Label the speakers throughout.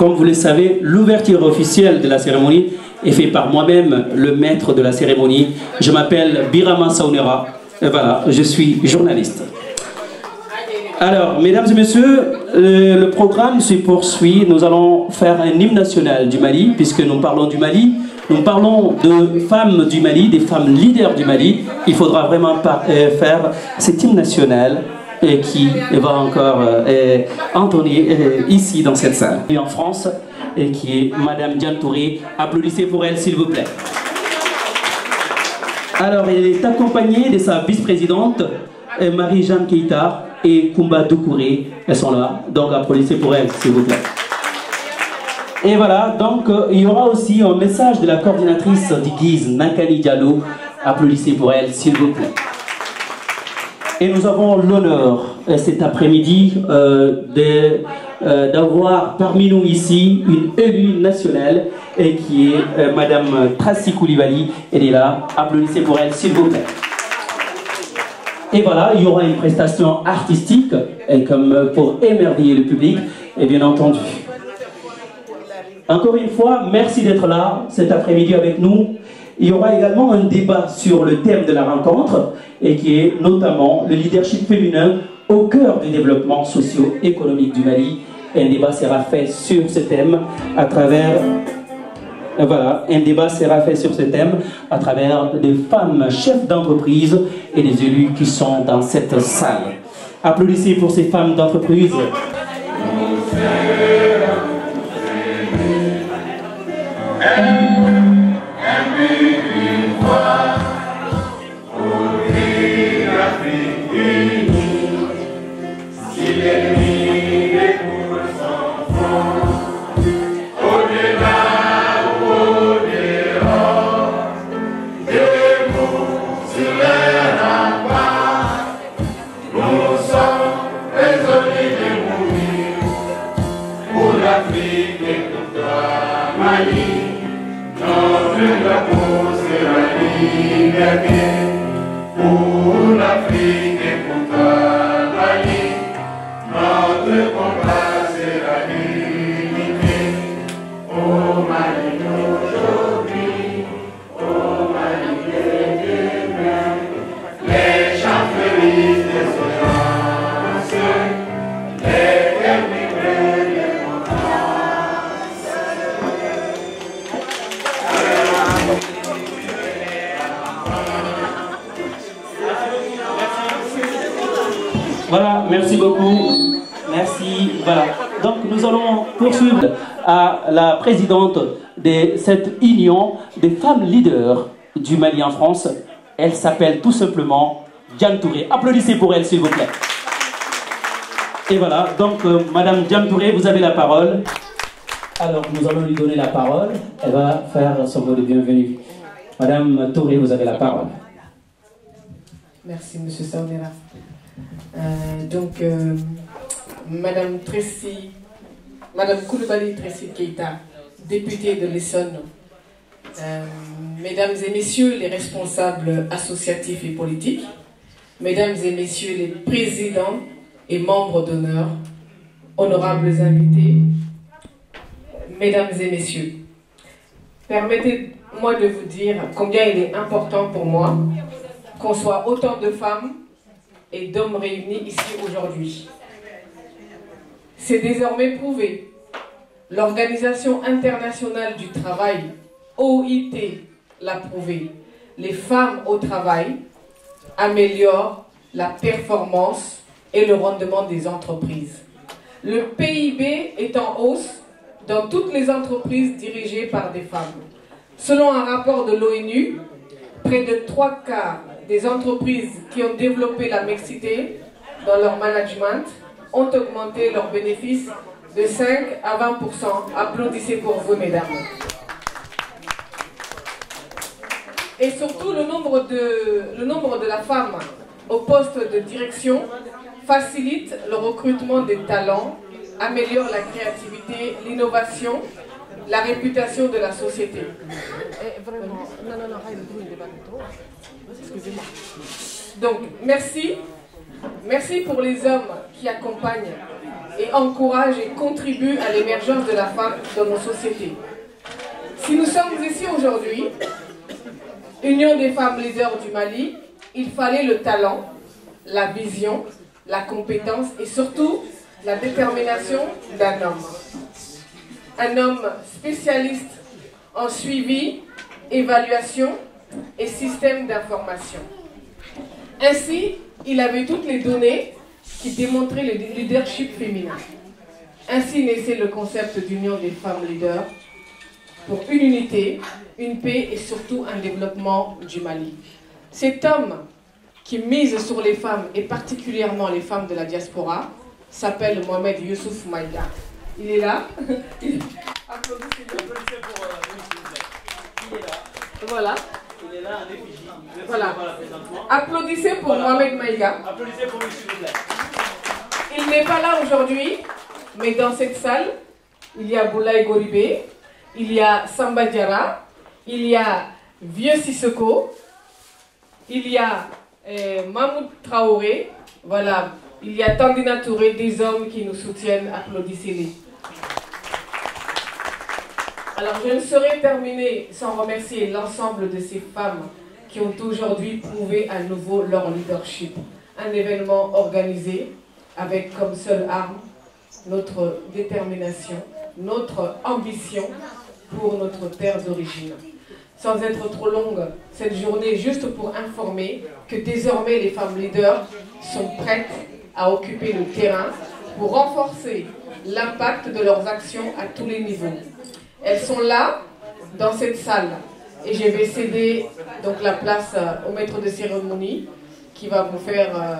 Speaker 1: comme vous le savez, l'ouverture officielle de la cérémonie est faite par moi-même, le maître de la cérémonie. Je m'appelle Birama Saunera, et voilà, je suis journaliste. Alors, mesdames et messieurs, le programme se poursuit. Nous allons faire un hymne national du Mali, puisque nous parlons du Mali. Nous parlons de femmes du Mali, des femmes leaders du Mali. Il faudra vraiment faire cet hymne national qui va encore entonner ici dans cette salle. Et en France, et qui est Madame Diane Touré. Applaudissez pour elle, s'il vous plaît. Alors, elle est accompagnée de sa vice-présidente, Marie-Jeanne Keïta et Koumba Doucouré. Elles sont là, donc applaudissez pour elles, s'il vous plaît. Et voilà, donc il y aura aussi un message de la coordinatrice d'Iguiz, Nankani Diallo. Applaudissez pour elle, s'il vous plaît. Et nous avons l'honneur cet après-midi d'avoir parmi nous ici une élue nationale qui est Madame Tracy Koulibaly. Elle est là. Applaudissez pour elle, s'il vous plaît. Et voilà, il y aura une prestation artistique comme pour émerveiller le public, et bien entendu. Encore une fois, merci d'être là cet après-midi avec nous. Il y aura également un débat sur le thème de la rencontre, et qui est notamment le leadership féminin au cœur du développement socio-économique du Mali. Un débat sera fait sur ce thème à travers... Voilà, un débat sera fait sur ce thème à travers des femmes chefs d'entreprise et des élus qui sont dans cette salle. Applaudissez pour ces femmes d'entreprise.
Speaker 2: Pour l'Afrique et pour toi, Mali, notre combat sera l'unité. Oh Mali aujourd'hui, oh Mali de demain, les chants fleurissent de ce les terres vibrent de
Speaker 1: Voilà, merci beaucoup. Merci. Voilà. Donc nous allons poursuivre à la présidente de cette union des femmes leaders du Mali en France. Elle s'appelle tout simplement Diane Touré. Applaudissez pour elle, s'il vous plaît. Et voilà, donc Madame Diane Touré, vous avez la parole. Alors nous allons lui donner la parole. Elle va faire son mot de bienvenue. Madame Touré, vous avez la parole.
Speaker 3: Merci, Monsieur Saunera. Madame Koulibaly Tracy Keïta, députée de l'Essonne, Mesdames et Messieurs les responsables associatifs et politiques, Mesdames et Messieurs les présidents et membres d'honneur, honorables invités, Mesdames et Messieurs, permettez-moi de vous dire combien il est important pour moi qu'on soit autant de femmes et d'hommes réunis ici aujourd'hui. C'est désormais prouvé. L'Organisation internationale du travail, OIT, l'a prouvé. Les femmes au travail améliorent la performance et le rendement des entreprises. Le PIB est en hausse dans toutes les entreprises dirigées par des femmes. Selon un rapport de l'ONU, près de 3/4 des entreprises qui ont développé la mixité dans leur management ont augmenté leurs bénéfices de 5 à 20%. Applaudissez pour vous, mesdames. Et surtout, le nombre de la femme au poste de direction facilite le recrutement des talents, améliore la créativité, l'innovation, la réputation de la société. Donc, merci pour les hommes qui accompagnent et encourage et contribue à l'émergence de la femme dans nos sociétés. Si nous sommes ici aujourd'hui, Union des femmes leaders du Mali, il fallait le talent, la vision, la compétence et surtout la détermination d'un homme. Un homme spécialiste en suivi, évaluation et système d'information. Ainsi, il avait toutes les données qui démontraient le leadership féminin. Ainsi naissait le concept d'Union des femmes leaders pour une unité, une paix et surtout un développement du Mali. Cet homme qui mise sur les femmes et particulièrement les femmes de la diaspora s'appelle Mohamed Youssouf Maïga. Il est là. Applaudissez-le. Il est là. Voilà. Il est là en effigie. Voilà. Applaudissez pour Mohamed Maïga.
Speaker 1: Applaudissez pour lui, s'il vous plaît.
Speaker 3: Il n'est pas là aujourd'hui, mais dans cette salle, il y a Boulaye Goribé, il y a Samba Diarra, il y a Vieux Sissoko, il y a Mahmoud Traoré, voilà, il y a Tandina Touré, des hommes qui nous soutiennent, applaudissez-les. Alors je ne saurais terminer sans remercier l'ensemble de ces femmes qui ont aujourd'hui prouvé à nouveau leur leadership. Un événement organisé avec comme seule arme notre détermination, notre ambition pour notre terre d'origine. Sans être trop longue, cette journée juste pour informer que désormais les femmes leaders sont prêtes à occuper le terrain pour renforcer l'impact de leurs actions à tous les niveaux. Elles sont là, dans cette salle, et je vais céder donc la place au maître de cérémonie qui va vous faire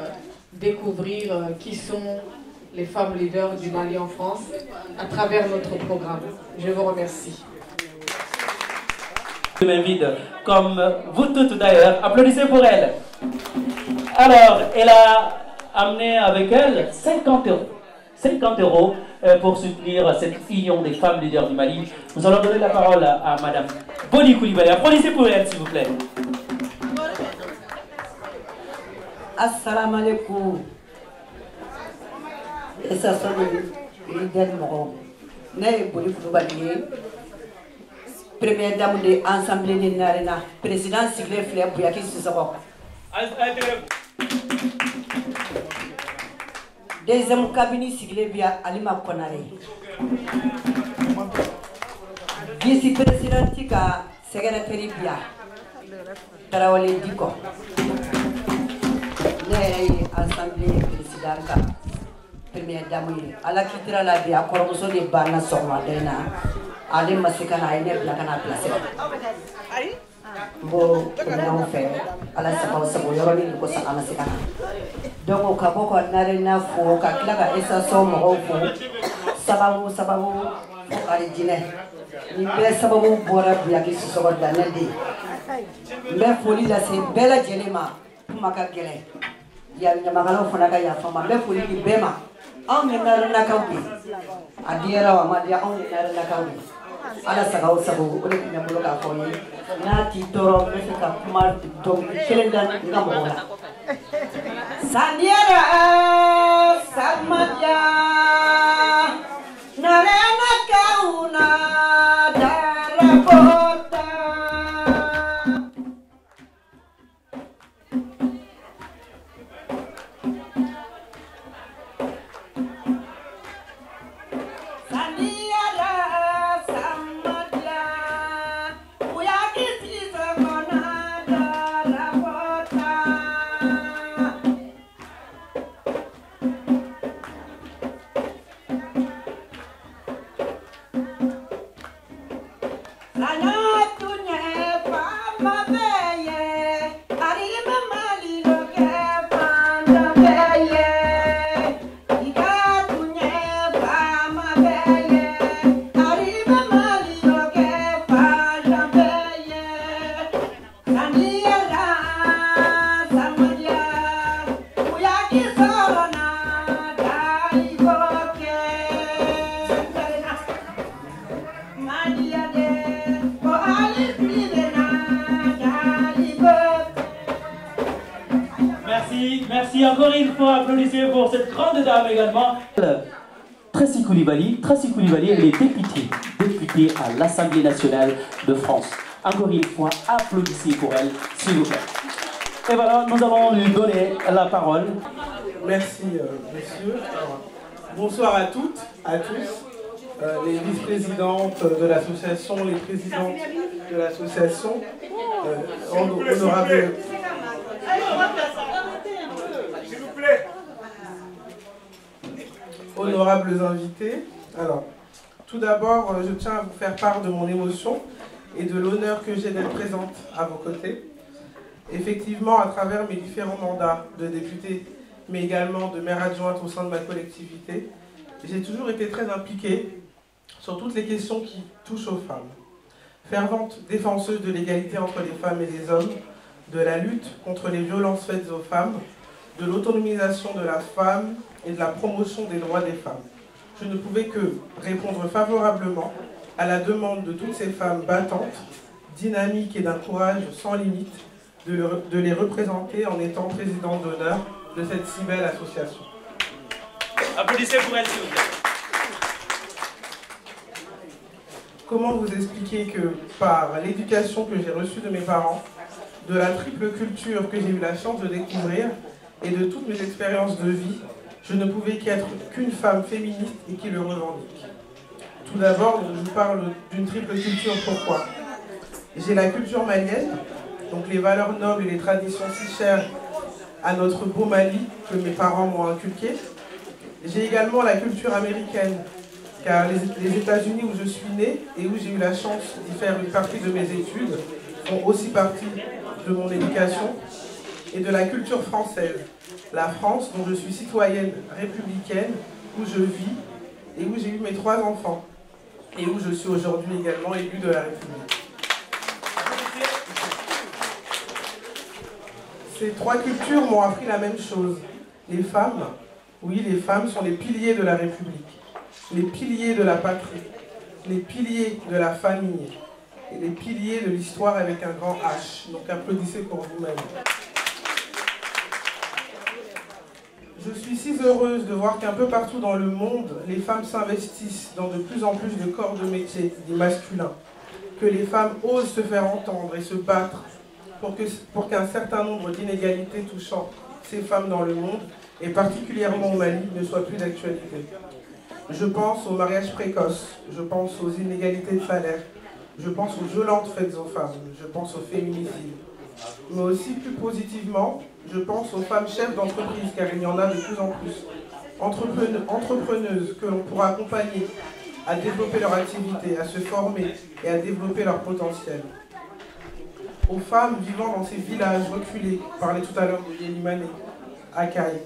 Speaker 3: découvrir qui sont les femmes leaders du Mali en France à travers notre programme. Je vous remercie.
Speaker 1: Je m'invite, comme vous toutes d'ailleurs, applaudissez pour elle. Alors, elle a amené avec elle 50 euros. 50 euros pour soutenir cette union des femmes leaders du Mali. Nous allons donner la parole à Madame Boni Koulibaly. Applaudissez pour elle, s'il vous plaît.
Speaker 4: Assalamu alaikum. Et ça sonne leader Moro. Né Boni Koulibaly, première dame de l'Assemblée de Narena, président Siglé Fleur Bouyaki Sissoko. Deuxième cabinet Siglé Bia Alima Konare. Vice-président Tika, secrétaire Bia. Tarawale Diko. Assemblée présidente, première dame, à la quittera la vie à Cormoso de Barna Somadena, à des Massikana et Blacana Placé. Bon, on fait à la Sabo, Yoroni, Kosa Amasikana. Donc, au Kaboko, Narena, Fou, Kaklaka, et sa somme, Sababu, Sababu, Aridine. Il fait Sababu, Bora, Biaki, Sosor, Danelli. Mais folie, c'est belle Jelema, Pumaka Gele. Il y a une magalo fonaka ya fama be fuli di bema on ne na na kawbi adiera wa madia on ne na na kawbi ala sagaw sabu ole ni mulo ka foyi na ti toro be ka kuma to kelenda ngamo la saniera samadia na na kauna darapota
Speaker 1: Merci encore une fois, applaudissez pour cette grande dame également. Tracy Koulibaly. Tracy Koulibaly, elle est députée à l'Assemblée nationale de France. Encore une fois, applaudissez pour elle, s'il vous plaît. Et voilà, nous allons lui donner la parole.
Speaker 5: Merci, monsieur. Alors, bonsoir à toutes, à tous, les vice-présidentes de l'association, les présidentes de l'association, honorables... Honorables invités. Alors, tout d'abord, je tiens à vous faire part de mon émotion et de l'honneur que j'ai d'être présente à vos côtés. Effectivement, à travers mes différents mandats de députée, mais également de maire adjointe au sein de ma collectivité, j'ai toujours été très impliquée sur toutes les questions qui touchent aux femmes. Fervente défenseuse de l'égalité entre les femmes et les hommes, de la lutte contre les violences faites aux femmes, de l'autonomisation de la femme et de la promotion des droits des femmes. Je ne pouvais que répondre favorablement à la demande de toutes ces femmes battantes, dynamiques et d'un courage sans limite, de les représenter en étant présidente d'honneur de cette si belle association.
Speaker 1: Applaudissez pour elle, s'il vous plaît.
Speaker 5: Comment vous expliquer que par l'éducation que j'ai reçue de mes parents, de la triple culture que j'ai eu la chance de découvrir et de toutes mes expériences de vie, je ne pouvais qu'être qu'une femme féministe et qui le revendique. Tout d'abord, je vous parle d'une triple culture. Pourquoi? J'ai la culture malienne, donc les valeurs nobles et les traditions si chères à notre beau Mali que mes parents m'ont inculqué. J'ai également la culture américaine, car les États-Unis où je suis née et où j'ai eu la chance d'y faire une partie de mes études font aussi partie de mon éducation, et de la culture française, la France dont je suis citoyenne républicaine, où je vis et où j'ai eu mes 3 enfants, et où je suis aujourd'hui également élue de la République. Ces 3 cultures m'ont appris la même chose. Les femmes, oui, les femmes sont les piliers de la République, les piliers de la patrie, les piliers de la famille, et les piliers de l'histoire avec un grand H. Donc applaudissez pour vous-même. Je suis si heureuse de voir qu'un peu partout dans le monde, les femmes s'investissent dans de plus en plus de corps de métier, dits masculins, que les femmes osent se faire entendre et se battre pour qu'un certain nombre d'inégalités touchant ces femmes dans le monde, et particulièrement au Mali, ne soient plus d'actualité. Je pense au mariage précoce, je pense aux inégalités de salaire, je pense aux violences faites aux femmes, je pense aux féminicides. Mais aussi plus positivement, je pense aux femmes chefs d'entreprise, car il y en a de plus en plus. Entrepreneuses que l'on pourra accompagner à développer leur activité, à se former et à développer leur potentiel. Aux femmes vivant dans ces villages reculés, parlait tout à l'heure de Yélimane, Akaï,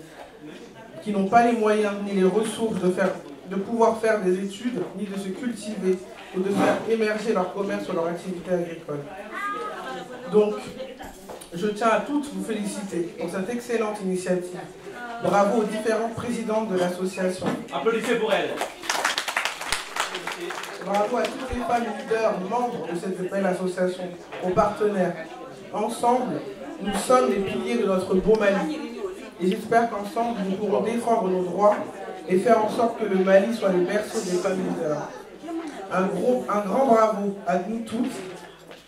Speaker 5: qui n'ont pas les moyens ni les ressources de pouvoir faire des études, ni de se cultiver, ou de faire émerger leur commerce ou leur activité agricole. Donc, je tiens à toutes vous féliciter pour cette excellente initiative. Bravo aux différentes présidentes de l'association.
Speaker 1: Applaudissez pour elle.
Speaker 5: Bravo à toutes les femmes leaders, membres de cette belle association, aux partenaires. Ensemble, nous sommes les piliers de notre beau Mali. Et j'espère qu'ensemble, nous pourrons défendre nos droits et faire en sorte que le Mali soit le berceau des femmes leaders. Un grand bravo à nous tous,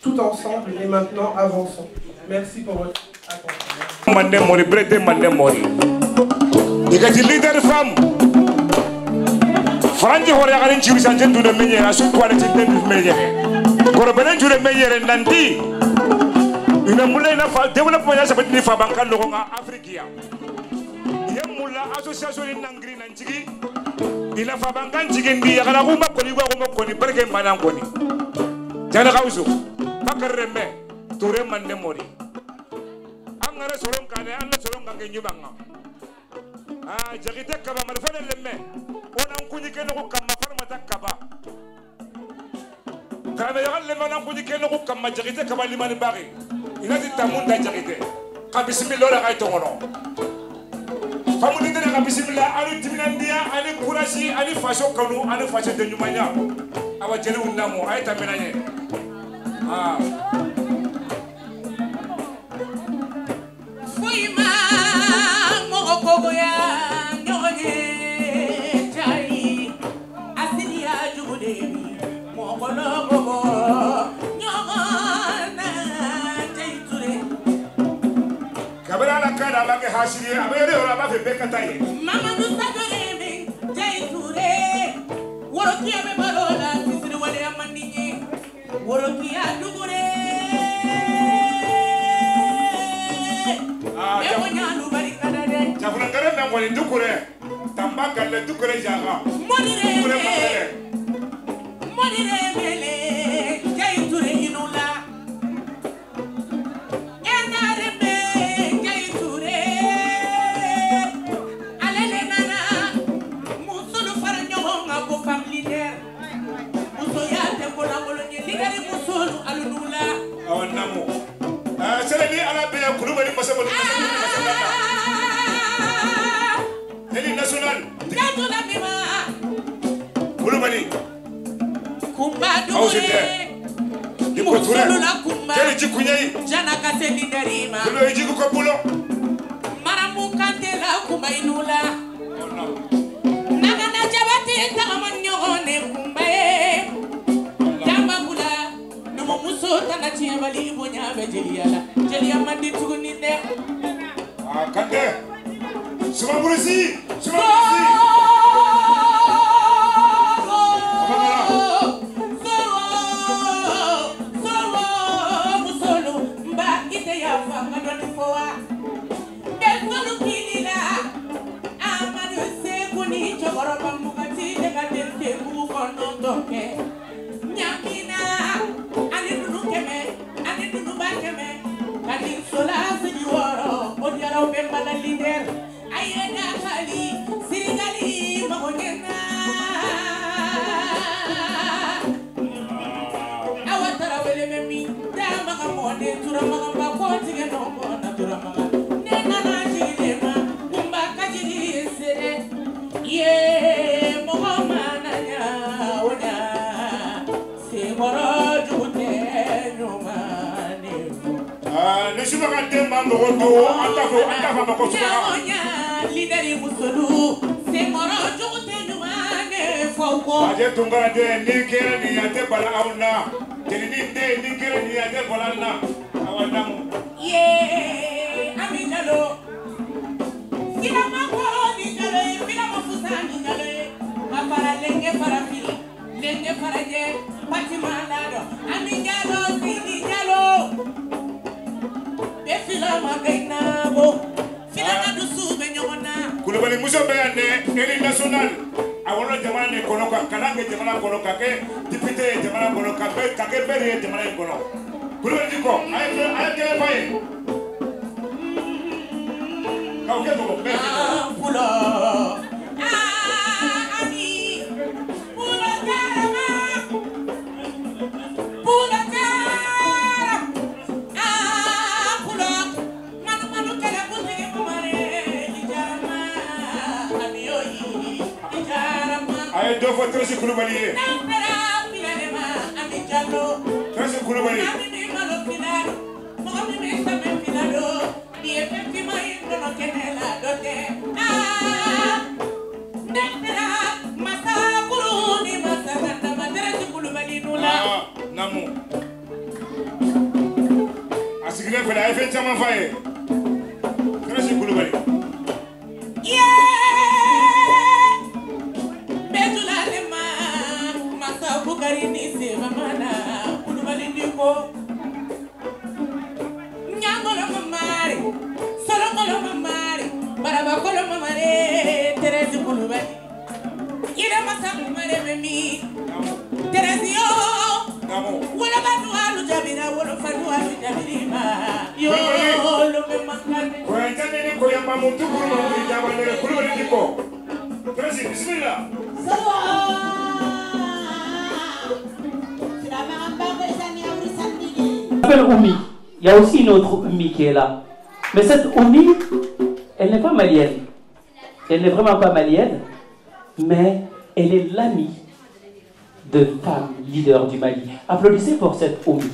Speaker 5: tout ensemble, et maintenant avançons. Merci pour votre attention.
Speaker 2: Mandemori, Brete Mandemori. Il y a des leaders femmes. Franji Horagan Chirisan to the Mayor, I should quality the Mayor. Corobenen to the Mayor and Nandi. In a Mulena development as a bit of Fabankan Africa. Yamula Association in Nangrin and Chigi. In a Fabankan Chicken, the Yagaruma, Koni, Bergen Manangoni. Janakausu, Pakareme, to Reman Nemori. Angara Solonka, and Solonga Yubanga. Ah, Jagita Kaba, Malfana Lemme. On kuni keno kama farma takaba. Kama yagal le mana kuni keno kama jagite kama limani bari. Inati tamunda jagite. Kabismillah la kaito ngono. Famuni tene kabismillah ani timinandia ani kurasi ani fasho kanu ani fasho de nyumanya. Awa jeli unnamu ay taminanye. Ah. Fuima mo kogo ya nyoge.
Speaker 1: Oumi. Il y a aussi une autre Oumi qui est là. Mais cette Oumi, elle n'est pas malienne. Elle n'est vraiment pas malienne, mais elle est l'amie de femmes leaders du Mali. Applaudissez pour cette Oumi.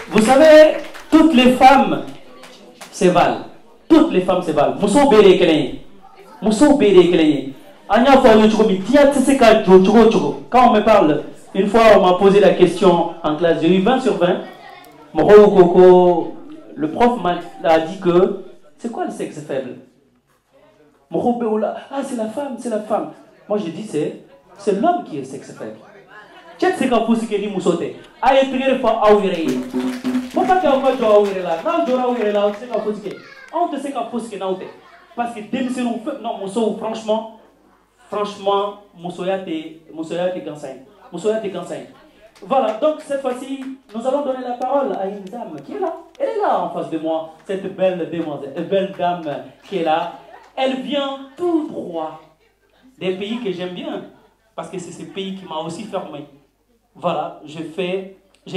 Speaker 1: Vous savez, toutes les femmes se valent. Toutes les femmes se valent. Mousso Béré Kéléné. Mousso Béré Kéléné. Quand on me parle, une fois on m'a posé la question en classe, j'ai eu 20 sur 20. Le prof m'a dit que C'est quoi le sexe faible? Ah, c'est la femme, c'est la femme. Moi, je dis, c'est l'homme qui est sexe faible. Qu'est-ce que c'est qu'on pousse qui mousote? Aïe, tu ne pas awiré. Pourquoi tu as encore joué awiré là? Non, tu as awiré là, tu sais qu'on pousse qui? On te sait qu'on pousse qui n'a pas. Parce que dès que c'est nous, non, mousseau, franchement, moussoya t'es cansé. Voilà, donc cette fois-ci, nous allons donner la parole à une dame qui est là. Elle est là en face de moi, cette belle demoiselle, belle dame qui est là. Elle vient tout droit des pays que j'aime bien, parce que c'est ce pays qui m'a aussi formé. Voilà, j'ai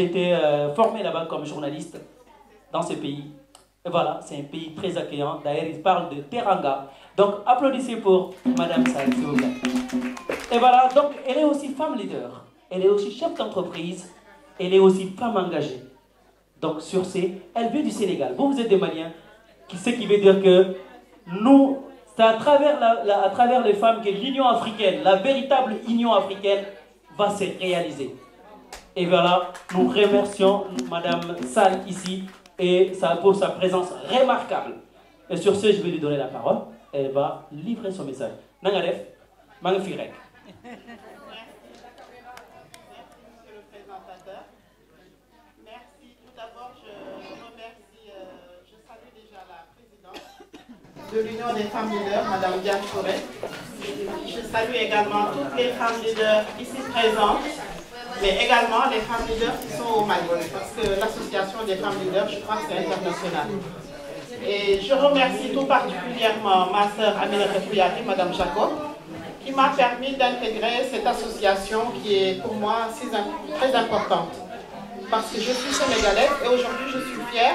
Speaker 1: été formé là-bas comme journaliste dans ce pays. Et voilà, c'est un pays très accueillant. D'ailleurs, il parle de Teranga. Donc, applaudissez pour Madame Sall, s'il vous plaît. Et voilà, donc, elle est aussi femme leader. Elle est aussi chef d'entreprise. Elle est aussi femme engagée. Donc, sur ce, elle vient du Sénégal. Vous êtes des Maliens. Ce qui veut dire que nous, c'est à travers les femmes que l'Union africaine, la véritable Union africaine, va se réaliser. Et voilà, nous remercions Madame Sall ici et pour sa présence remarquable. Et sur ce, je vais lui donner la parole. Elle va livrer son message. Nangadef, Mangfirek.
Speaker 6: Merci, monsieur le présentateur. Merci. Tout d'abord, je salue déjà la présidente de l'Union des femmes leaders, Madame Diane Touré. Je salue également toutes les femmes leaders ici présentes, mais également les femmes leaders qui sont au Mali, parce que l'association des femmes leaders, je crois que c'est international. Et je remercie tout particulièrement ma sœur Aminata Kouyati, Madame Jacob, qui m'a permis d'intégrer cette association qui est pour moi très importante. Parce que je suis sénégalaise et aujourd'hui je suis fière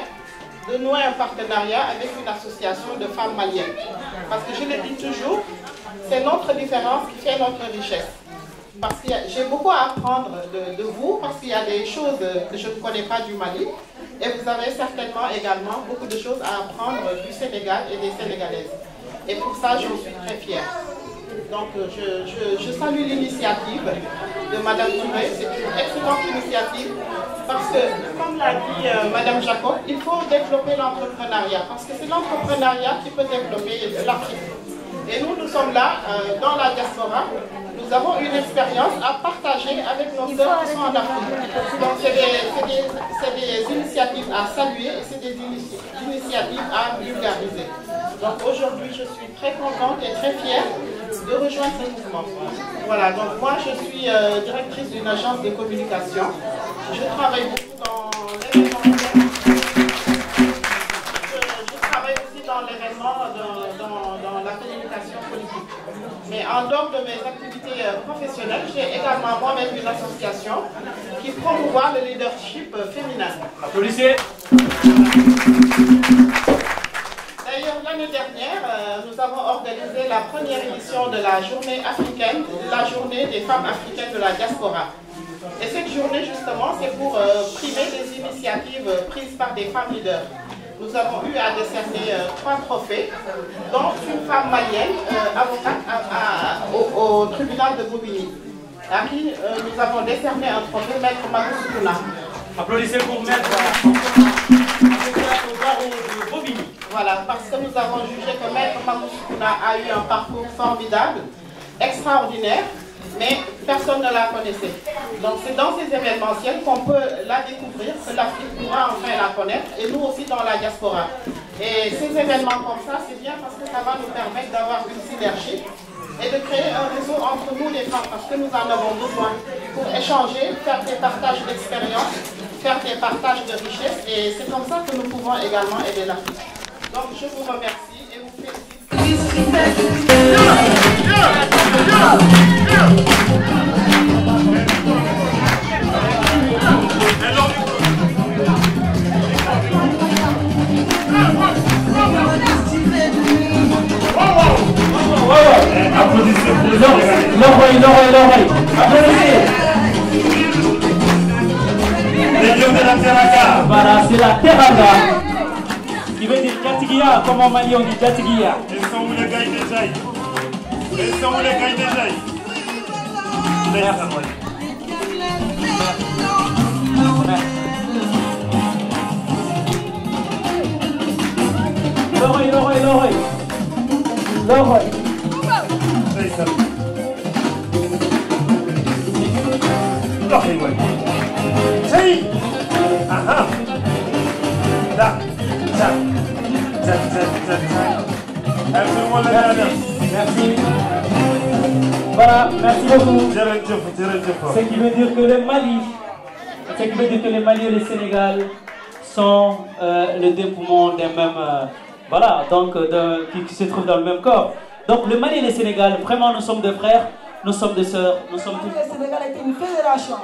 Speaker 6: de nouer un partenariat avec une association de femmes maliennes. Parce que je le dis toujours, c'est notre différence qui fait notre richesse. Parce que j'ai beaucoup à apprendre de vous, parce qu'il y a des choses que je ne connais pas du Mali. Et vous avez certainement également beaucoup de choses à apprendre du Sénégal et des Sénégalaises. Et pour ça, j'en suis très fière. Donc, je salue l'initiative de Madame Touré. C'est une excellente initiative parce que, comme l'a dit Madame Jacob, il faut développer l'entrepreneuriat. Parce que c'est l'entrepreneuriat qui peut développer l'Afrique. Et nous sommes là, dans la diaspora. Nous avons une expérience à partager avec nos sœurs qui sont en Afrique. Donc c'est des initiatives à saluer et c'est des initiatives à vulgariser. Donc aujourd'hui, je suis très contente et très fière de rejoindre ce mouvement. Voilà, donc moi je suis directrice d'une agence de communication. Je travaille beaucoup dans l'événementiel. Je travaille aussi dans l'événement, dans la communication politique. Mais en dehors de mes activités professionnelles, j'ai également moi-même une association qui promouvoit le leadership féminin.
Speaker 1: Applaudissez.
Speaker 6: D'ailleurs, l'année dernière, nous avons organisé la première édition de la journée africaine, la journée des femmes africaines de la diaspora. Et cette journée, justement, c'est pour primer des initiatives prises par des femmes leaders. Nous avons eu à décerner 3 trophées, dont une femme malienne, avocate au tribunal de Bobigny, à qui nous avons décerné un trophée, Maître Magouskouna.
Speaker 1: Applaudissez pour Maître au barreau de Bobigny.
Speaker 6: Voilà, parce que nous avons jugé que Maître Magouskouna a eu un parcours formidable, extraordinaire, mais personne ne la connaissait. Donc c'est dans ces événementiels qu'on peut la découvrir, que l'Afrique pourra enfin la connaître, et nous aussi dans la diaspora. Et ces événements comme ça, c'est bien parce que ça va nous permettre d'avoir une synergie et de créer un réseau entre nous les femmes, parce que nous en avons besoin pour échanger, faire des partages d'expériences, faire des partages de richesses, et c'est comme ça que nous pouvons également aider l'Afrique. Donc je vous remercie et vous félicite.
Speaker 1: Applaudissez pour l'oreille. Applaudissez.
Speaker 2: Les dieux de la Teranga.
Speaker 1: Voilà, c'est la Teranga. Qui veut dire Jatigia, comme en Mali on dit Jatigia.
Speaker 2: Ils sont où les gars des Jaïs? Ils sont où les gars des Jaïs?
Speaker 1: L'oreille. Merci. Voilà, merci beaucoup. Ce qui veut dire que le Mali, et le Sénégal sont le deux poumons des mêmes, voilà, donc qui se trouvent dans le même corps. Donc le Mali et le Sénégal, vraiment nous sommes deux frères, nous sommes deux sœurs, nous sommes tous.
Speaker 7: Le Sénégal est une fédération.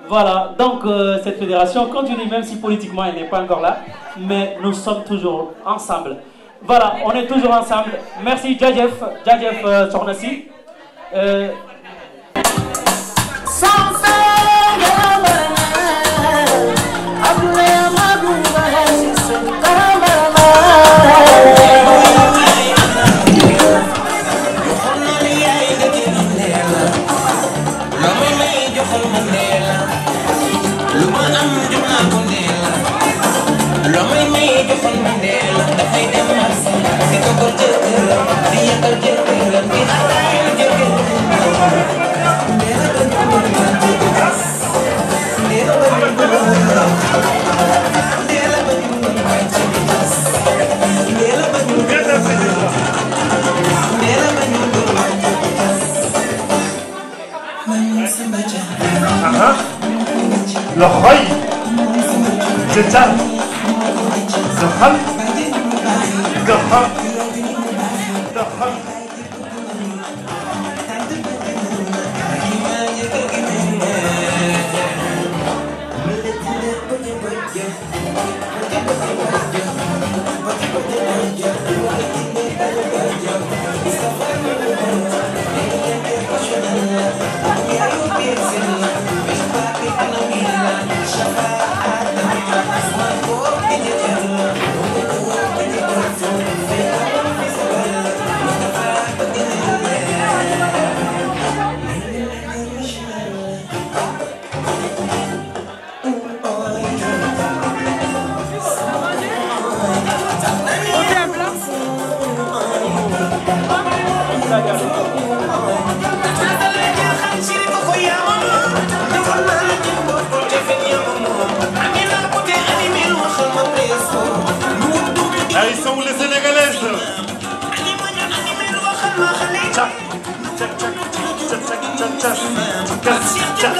Speaker 1: Voilà, donc cette fédération continue, même si politiquement elle n'est pas encore là, mais nous sommes toujours ensemble. Voilà, on est toujours ensemble. Merci Djadjef Sornassi.
Speaker 2: الخي جتان دخل دخل دخل Ils sont où les Sénégalaises? Tchac, tchac, tchac, tchac, tchac, tchac, tchac,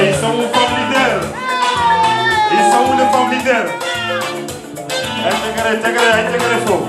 Speaker 2: Ils sont où femmes leaders? Ils sont où les femmes leaders? Intégrez faux.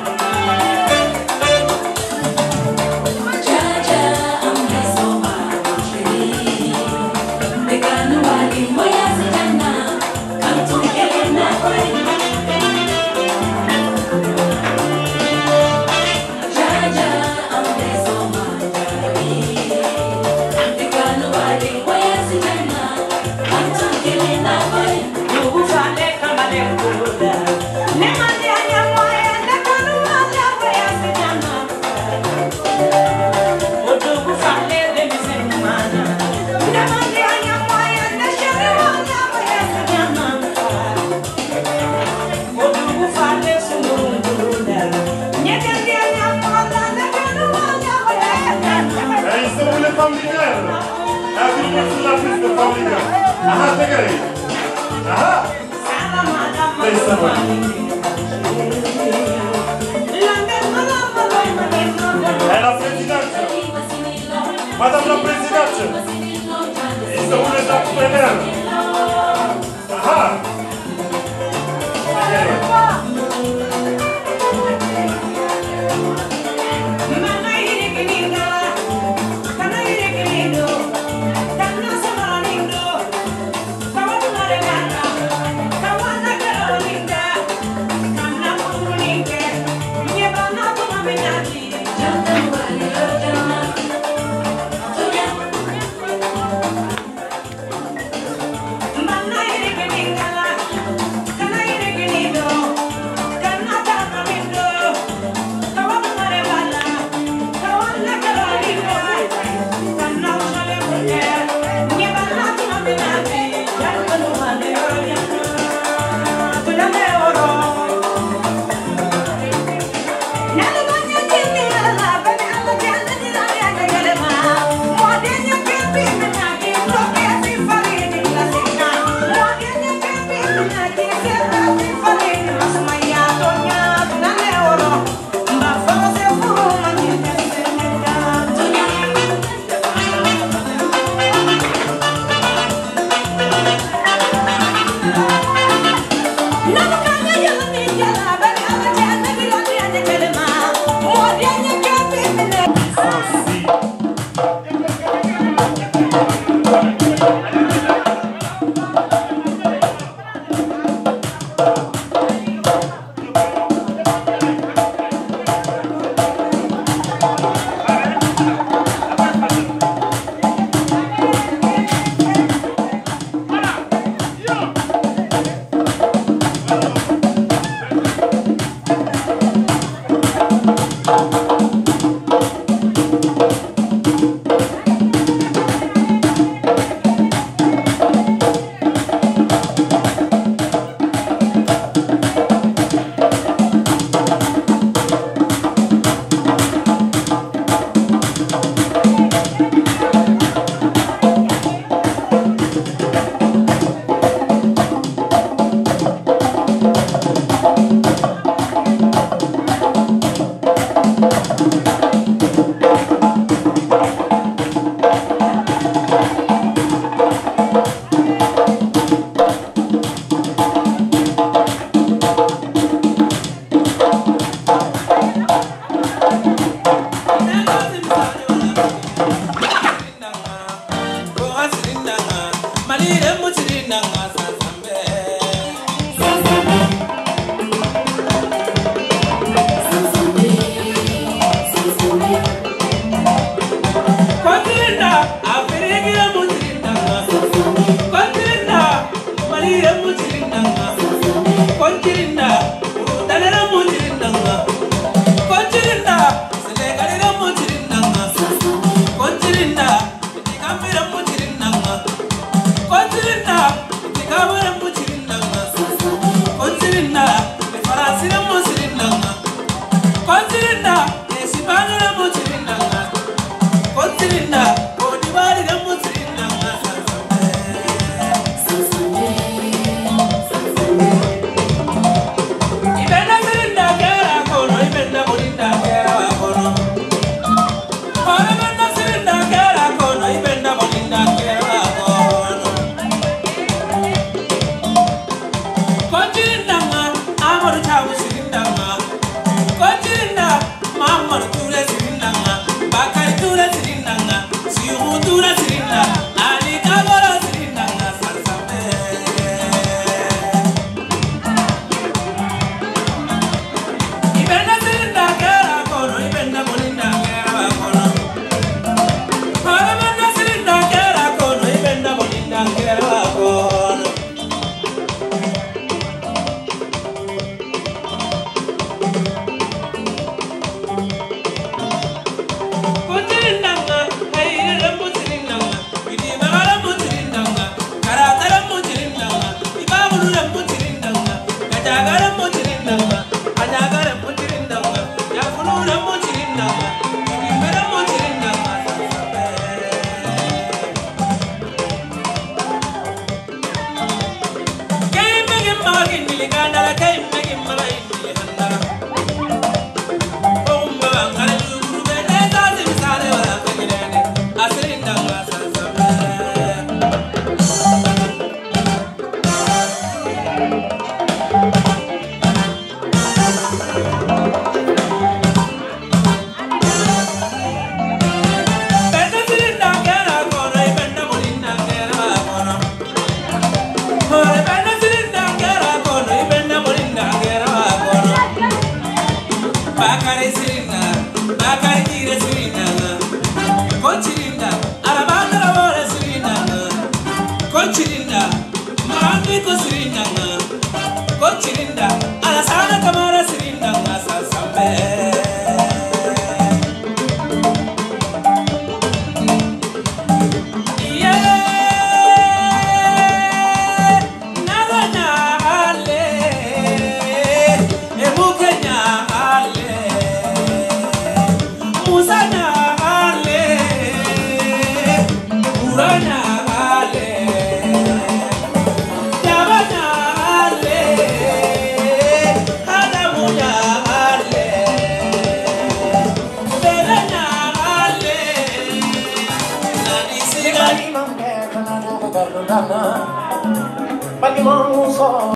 Speaker 2: Madame la Présidente, ils sont où les entrepreneurs?
Speaker 7: Bagi mangso